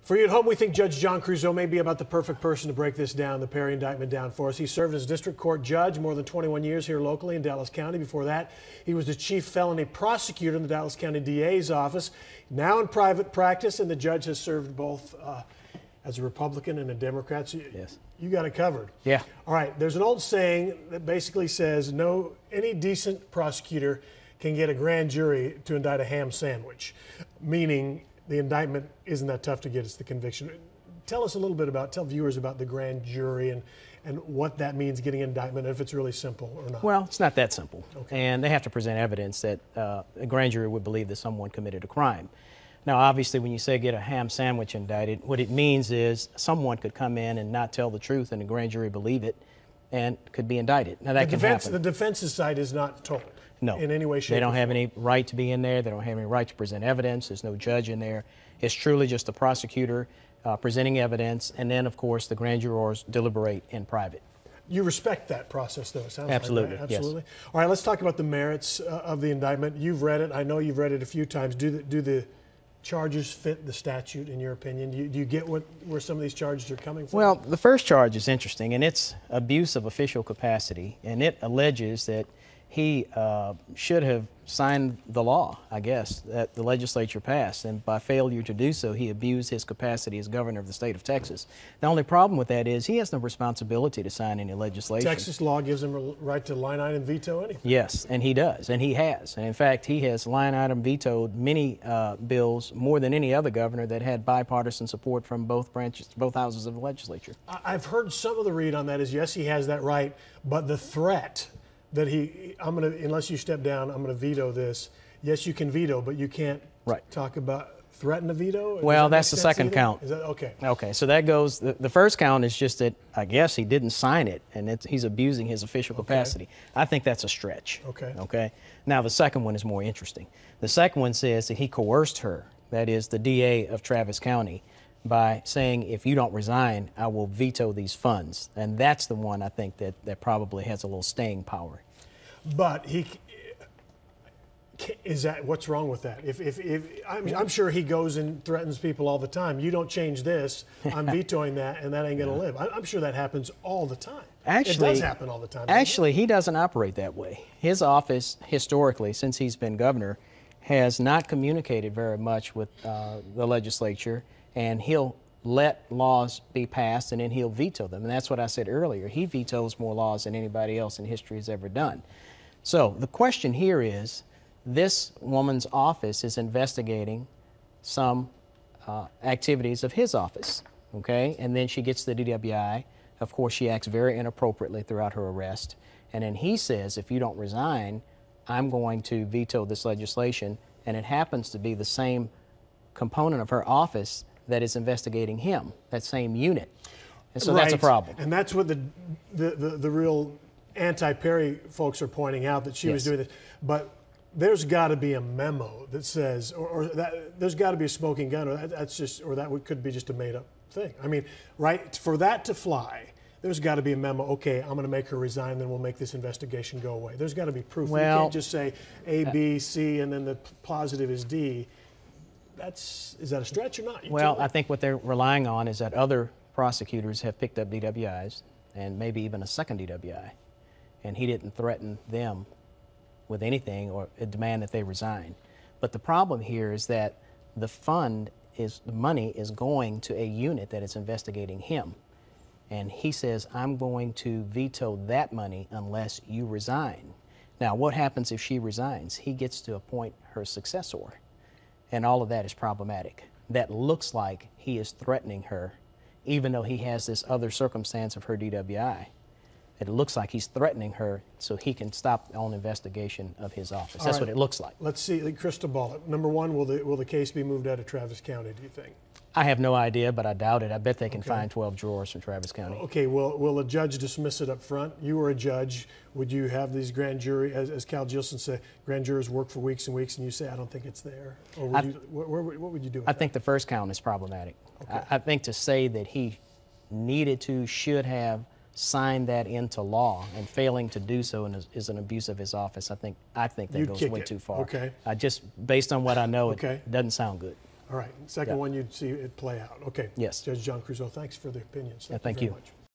For you at home, we think Judge John Creuzot may be about the perfect person to break this down, the Perry indictment down for us. He served as district court judge more than 21 years here locally in Dallas County. Before that, he was the chief felony prosecutor in the Dallas County DA's office. Now in private practice, and the judge has served both as a Republican and a Democrat. So yes. You got it covered. Yeah. All right. There's an old saying that basically says any decent prosecutor can get a grand jury to indict a ham sandwich, meaning the indictment isn't that tough to get, it's the conviction. Tell us a little bit tell viewers about the grand jury and what that means, getting an indictment, if it's really simple or not. Well, it's not that simple. Okay. And they have to present evidence that a grand jury would believe that someone committed a crime. Now, obviously, when you say get a ham sandwich indicted, what it means is someone could come in and not tell the truth and the grand jury believe it and could be indicted. Now, that can happen. The defense's side is not told. No. In any way, shape, They don't have any right to be in there. They don't have any right to present evidence. There's no judge in there. It's truly just the prosecutor presenting evidence, and then, of course, the grand jurors deliberate in private. You respect that process, though, it sounds Absolutely, like, right? Absolutely. Yes. All right, let's talk about the merits of the indictment. You've read it. I know you've read it a few times. Do the charges fit the statute, in your opinion? Do you get where some of these charges are coming from? Well, the first charge is interesting, and it's abuse of official capacity, and it alleges that he should have signed the law, I guess, that the legislature passed, and by failure to do so, he abused his capacity as governor of the state of Texas. The only problem with that is he has no responsibility to sign any legislation. Texas law gives him a right to line item veto anything. Yes, and he does, and he has. And in fact, he has line item vetoed many bills, more than any other governor, that had bipartisan support from both branches, both houses of the legislature. I've heard some of the read on that is, yes, he has that right, but the threat that unless you step down, I'm going to veto this. Yes, you can veto, but you can't talk about threaten a veto? Well, that's the second count. Is that okay? Okay, so that goes, the first count is just that, I guess, he didn't sign it, and he's abusing his official capacity. I think that's a stretch. Okay. Okay. Now, the second one is more interesting. The second one says that he coerced her, that is the DA of Travis County, by saying, if you don't resign, I will veto these funds. And that's the one I think that probably has a little staying power. But what's wrong with that? I'm sure he goes and threatens people all the time. You don't change this, I'm vetoing that, and that ain't going to live. I'm sure that happens all the time. Actually, it does happen all the time. Actually, he doesn't operate that way. His office, historically, since he's been governor, has not communicated very much with the legislature, and he'll let laws be passed and then he'll veto them. And that's what I said earlier. He vetoes more laws than anybody else in history has ever done. So the question here is, this woman's office is investigating some activities of his office, okay? And then she gets the DWI. Of course, she acts very inappropriately throughout her arrest. And then he says, if you don't resign, I'm going to veto this legislation. And it happens to be the same component of her office that is investigating him, that same unit. And so that's a problem. And that's what the real anti-Perry folks are pointing out, that she was doing this. But there's got to be a memo that says, there's got to be a smoking gun, or that could be just a made-up thing. I mean, right? For that to fly, there's got to be a memo. Okay, I'm going to make her resign, then we'll make this investigation go away. There's got to be proof. Well, you can't just say A, B, C, and then the positive is D. Is that a stretch or not? Well, I think what they're relying on is that other prosecutors have picked up DWIs, and maybe even a second DWI, and he didn't threaten them with anything or demand that they resign. But the problem here is that the money is going to a unit that is investigating him. And he says, I'm going to veto that money unless you resign. Now, what happens if she resigns? He gets to appoint her successor. And all of that is problematic. That looks like he is threatening her, even though he has this other circumstance of her DWI. It looks like he's threatening her so he can stop on investigation of his office. That's what it looks like. Let's see, the crystal ball. Number one, will the case be moved out of Travis County, do you think? I have no idea, but I doubt it. I bet they can find 12 drawers from Travis County. Okay, will a judge dismiss it up front? You were a judge. Would you have these grand jury, as Cal Gilson said, grand jurors work for weeks and weeks, and you say, I don't think it's there? Or what would you do with that? I think the first count is problematic. Okay. I think to say that he should have signed that into law, and failing to do so is an abuse of his office. I think that goes way too far. Okay. Just based on what I know, Okay. it doesn't sound good. All right. Second one, you'd see it play out. Okay. Yes. Judge John Creuzot, thanks for the opinions. Thank you. Very much.